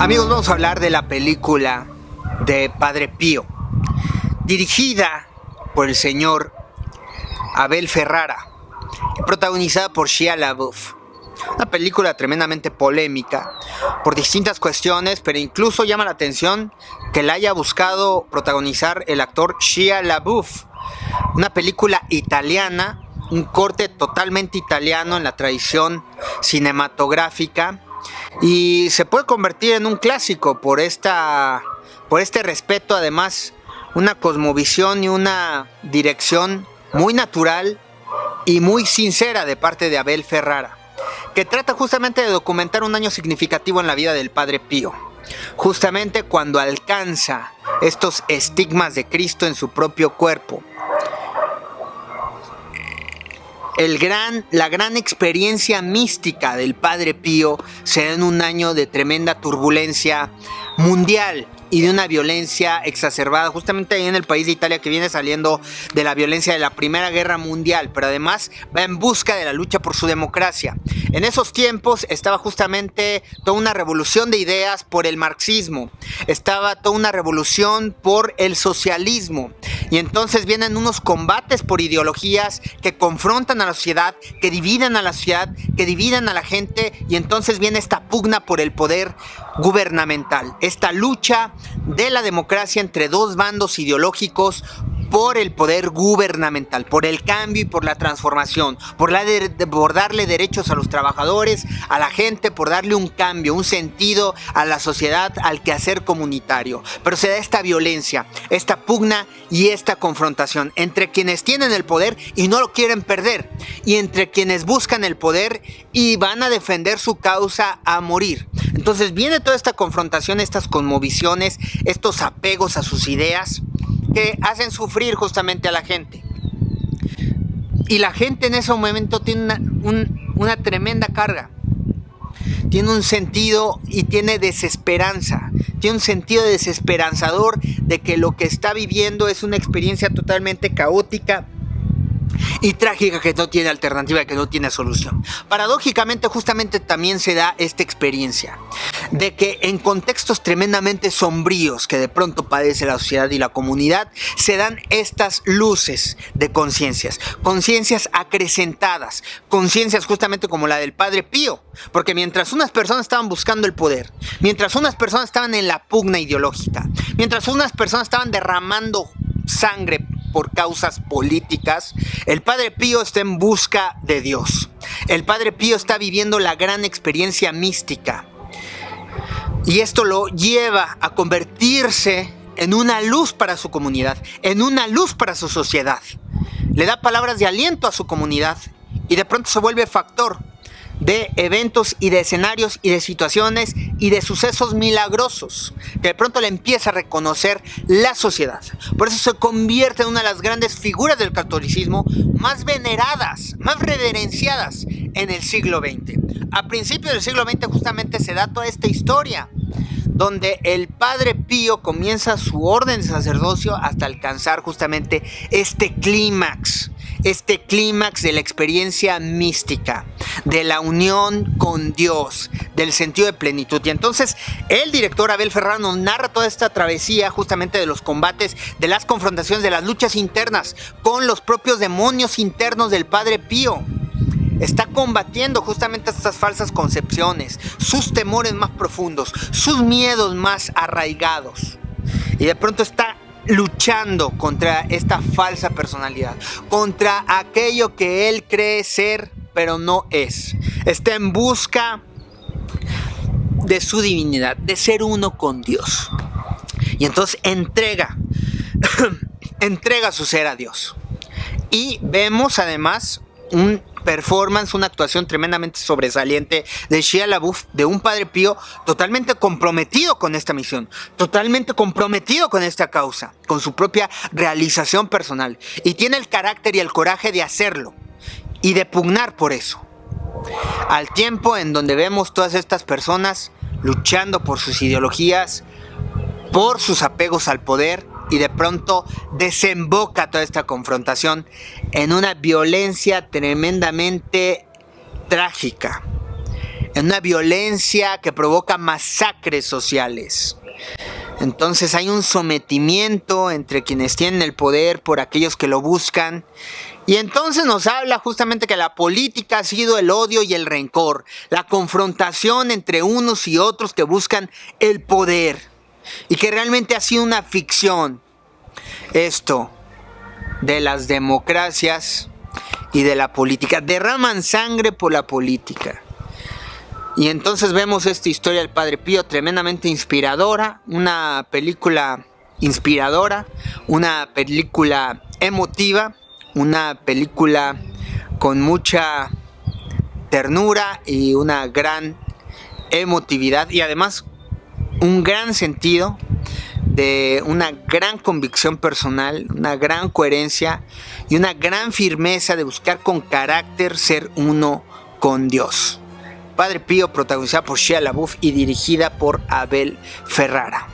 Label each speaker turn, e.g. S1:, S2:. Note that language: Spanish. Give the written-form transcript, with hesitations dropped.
S1: Amigos, vamos a hablar de la película de Padre Pío, dirigida por el señor Abel Ferrara, protagonizada por Shia LaBeouf. Una película tremendamente polémica por distintas cuestiones, pero incluso llama la atención que la haya buscado protagonizar el actor Shia LaBeouf. Una película italiana, un corte totalmente italiano en la tradición cinematográfica, y se puede convertir en un clásico por este respeto, además una cosmovisión y una dirección muy natural y muy sincera de parte de Abel Ferrara, que trata justamente de documentar un año significativo en la vida del Padre Pío, justamente cuando alcanza estos estigmas de Cristo en su propio cuerpo. La gran experiencia mística del Padre Pío se da en un año de tremenda turbulencia mundial y de una violencia exacerbada, justamente ahí en el país de Italia, que viene saliendo de la violencia de la Primera Guerra Mundial, pero además va en busca de la lucha por su democracia. En esos tiempos estaba justamente toda una revolución de ideas por el marxismo, estaba toda una revolución por el socialismo, y entonces vienen unos combates por ideologías que confrontan a la sociedad, que dividen a la sociedad, que dividen a la gente, y entonces viene esta pugna por el poder gubernamental, esta lucha de la democracia entre dos bandos ideológicos por el poder gubernamental, por el cambio y por la transformación, por darle derechos a los trabajadores, a la gente, por darle un cambio, un sentido a la sociedad, al quehacer comunitario. Pero se da esta violencia, esta pugna y esta confrontación entre quienes tienen el poder y no lo quieren perder, y entre quienes buscan el poder y van a defender su causa a morir. Entonces viene toda esta confrontación, estas cosmovisiones, estos apegos a sus ideas, que hacen sufrir justamente a la gente. Y la gente en ese momento tiene una tremenda carga. Tiene un sentido y tiene desesperanza. Tiene un sentido desesperanzador de que lo que está viviendo es una experiencia totalmente caótica y trágica, que no tiene alternativa, que no tiene solución. Paradójicamente, justamente también se da esta experiencia de que en contextos tremendamente sombríos que de pronto padece la sociedad y la comunidad, se dan estas luces de conciencias acrecentadas, conciencias justamente como la del Padre Pío, porque mientras unas personas estaban buscando el poder, mientras unas personas estaban en la pugna ideológica, mientras unas personas estaban derramando sangre por causas políticas, el Padre Pío está en busca de Dios. El Padre Pío está viviendo la gran experiencia mística, y esto lo lleva a convertirse en una luz para su comunidad, en una luz para su sociedad. Le da palabras de aliento a su comunidad y de pronto se vuelve factor de eventos y de escenarios y de situaciones y de sucesos milagrosos que de pronto le empieza a reconocer la sociedad. Por eso se convierte en una de las grandes figuras del catolicismo más veneradas, más reverenciadas en el siglo XX. A principios del siglo XX justamente se da toda esta historia donde el Padre Pío comienza su orden de sacerdocio hasta alcanzar justamente este clímax de la experiencia mística, de la unión con Dios, del sentido de plenitud. Y entonces el director Abel Ferrara nos narra toda esta travesía justamente de los combates, de las confrontaciones, de las luchas internas con los propios demonios internos del Padre Pío. Está combatiendo justamente estas falsas concepciones, sus temores más profundos, sus miedos más arraigados. Y de pronto está luchando contra esta falsa personalidad, contra aquello que él cree ser, pero no es. Está en busca de su divinidad, de ser uno con Dios. Y entonces entrega su ser a Dios. Y vemos además un performance, una actuación tremendamente sobresaliente de Shia LaBeouf, de un Padre Pío totalmente comprometido con esta misión, totalmente comprometido con esta causa, con su propia realización personal, y tiene el carácter y el coraje de hacerlo y de pugnar por eso, al tiempo en donde vemos todas estas personas luchando por sus ideologías, por sus apegos al poder, y de pronto desemboca toda esta confrontación en una violencia tremendamente trágica, en una violencia que provoca masacres sociales. Entonces hay un sometimiento entre quienes tienen el poder por aquellos que lo buscan. Y entonces nos habla justamente que la política ha sido el odio y el rencor, la confrontación entre unos y otros que buscan el poder. Y que realmente ha sido una ficción esto de las democracias y de la política. Derraman sangre por la política. Y entonces vemos esta historia del Padre Pío tremendamente inspiradora, una película inspiradora, una película emotiva, una película con mucha ternura y una gran emotividad y además un gran sentido de una gran convicción personal, una gran coherencia y una gran firmeza de buscar con carácter ser uno con Dios. Padre Pío, protagonizada por Shia LaBeouf y dirigida por Abel Ferrara.